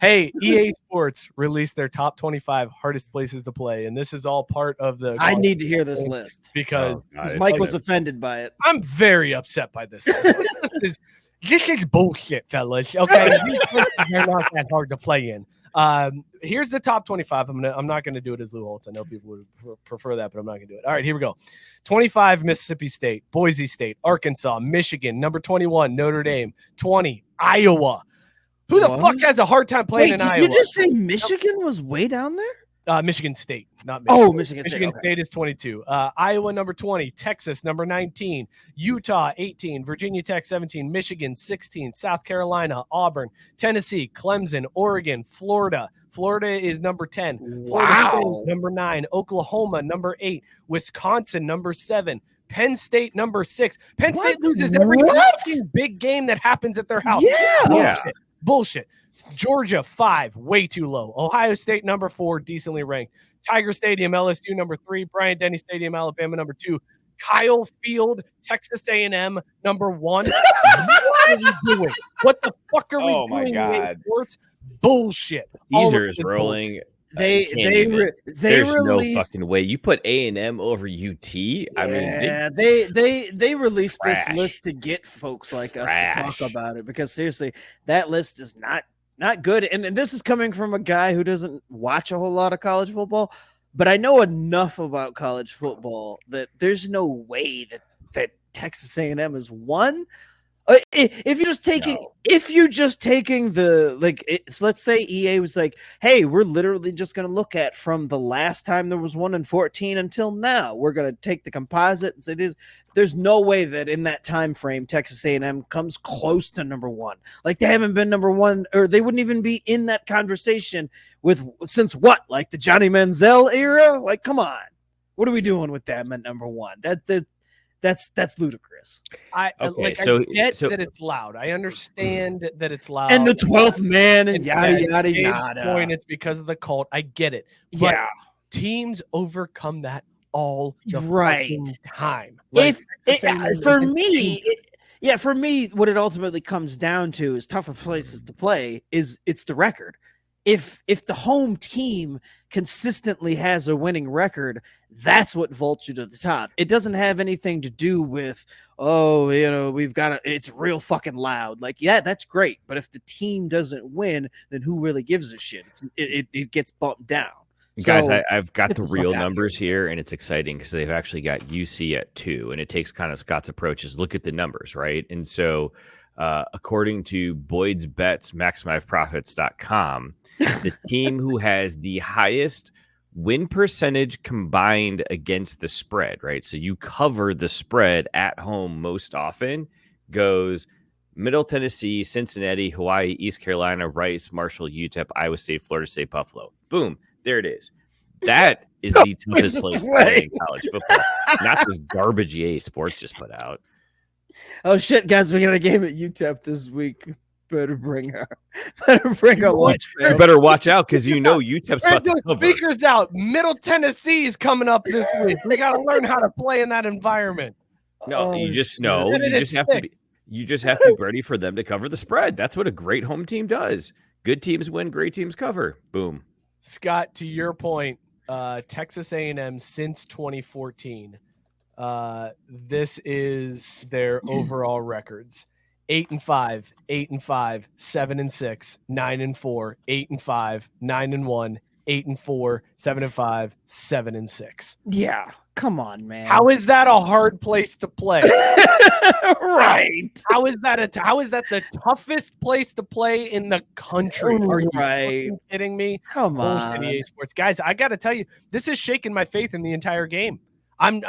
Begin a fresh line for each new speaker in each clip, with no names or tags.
Hey, EA Sports released their top 25 hardest places to play, and this is all part of the.
I need to hear this list
because
Mike was offended by it.
I'm very upset by this list. This is bullshit, fellas. Okay, these lists are not that hard to play in. Here's the top 25. I'm not gonna do it as Lou Holtz. I know people would prefer that, but I'm not gonna do it. All right, here we go. 25, Mississippi State, Boise State, Arkansas, Michigan. Number 21, Notre Dame. 20, Iowa. Who the fuck has a hard time playing in Iowa?
Did you just say Michigan was way down there?
Michigan State, not Michigan.
Oh, Michigan State.
Michigan State is 22. Iowa, number 20. Texas, number 19. Utah, 18. Virginia Tech, 17. Michigan, 16. South Carolina, Auburn, Tennessee, Clemson, Oregon, Florida. Florida is number 10. Florida State, number 9. Oklahoma, number 8. Wisconsin, number 7. Penn State, number 6. Penn State loses every big game that happens at their house.
Yeah.
Bullshit. Georgia, 5, way too low. Ohio State, number 4, decently ranked. Tiger Stadium, LSU, number 3. Bryant-Denny Stadium, Alabama, number 2. Kyle Field, Texas A&M, number 1. What are we doing? What the fuck are we doing?
My God.
Sports? Bullshit.
Caesar is rolling.
They
There's
released,
no fucking way you put A&M over UT. I mean,
they released
trash.
this list to get folks like us to talk about it, because seriously, that list is not good. And this is coming from a guy who doesn't watch a whole lot of college football, but I know enough about college football that there's no way that Texas A&M is one. If you're just taking so let's say EA was like, hey, we're literally just going to look at from the last time there was 1 in 14 until now. We're going to take the composite and say this. There's no way that in that time frame Texas A&M comes close to number 1. Like, they haven't been number 1, or they wouldn't even be in that conversation since what? Like the Johnny Manziel era? Like, come on. What are we doing with them at number 1? That's ludicrous.
I get that it's loud. I understand that it's loud.
And the 12th man and yada, yada, yada.
Point, it's because of the cult. I get it. But teams overcome that all the time. Like,
for me, what it ultimately comes down to is tougher places to play it's the record. If the home team consistently has a winning record, that's what vaults you to the top. It doesn't have anything to do with, it's real fucking loud. Like, yeah, that's great. But if the team doesn't win, then who really gives a shit? It gets bumped down.
Guys, I've got the real numbers here, and it's exciting because they've actually got UC at 2, and it takes kind of Scott's approach is look at the numbers, right? And so according to Boyd's Bets, MaximizeProfits.com, the team who has the highest win percentage combined against the spread, right? So you cover the spread at home most often, goes Middle Tennessee, Cincinnati, Hawaii, East Carolina, Rice, Marshall, UTEP, Iowa State, Florida State, Buffalo. Boom. There it is. That is the toughest place to play in college football. Not this garbage EA Sports just put out.
Oh shit, guys, we got a game at UTEP this week. Better bring our lunch.
You better watch out because UTEP's about to cover.
Speakers out. Middle Tennessee is coming up this week. We got to learn how to play in that environment.
No, you just have to be ready for them to cover the spread. That's what a great home team does. Good teams win, great teams cover. Boom.
Scott, to your point, Texas A&M since 2014, this is their overall records: 8-5, 8-5, 7-6, 9-4, 8-5, 9-1, 8-4, 7-5, 7-6.
Yeah, come on, man.
How is that a hard place to play?
Right.
How is that the toughest place to play in the country? Are you kidding me?
Come on,
EA Sports guys. I got to tell you, this has shaken my faith in the entire game. I'm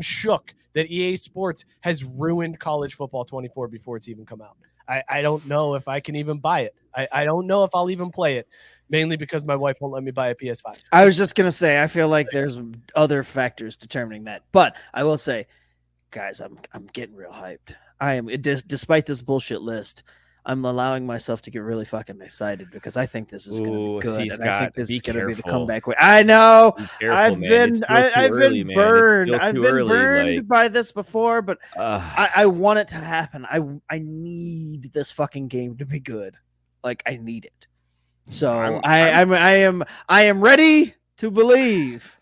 shook that EA Sports has ruined college football 24 before it's even come out. I don't know if I can even buy it. I don't know if I'll even play it, mainly because my wife won't let me buy a PS5.
I was just going to say, I feel like there's other factors determining that. But I will say, guys, I'm getting real hyped. I am, despite this bullshit list, I'm allowing myself to get really fucking excited because I think this is going to be good.
See,
and
Scott,
I think this is going to be the
careful.
comeback way. I know.
I've been
burned. I've been burned by this before, but I want it to happen. I need this fucking game to be good. Like, I need it. So I am ready to believe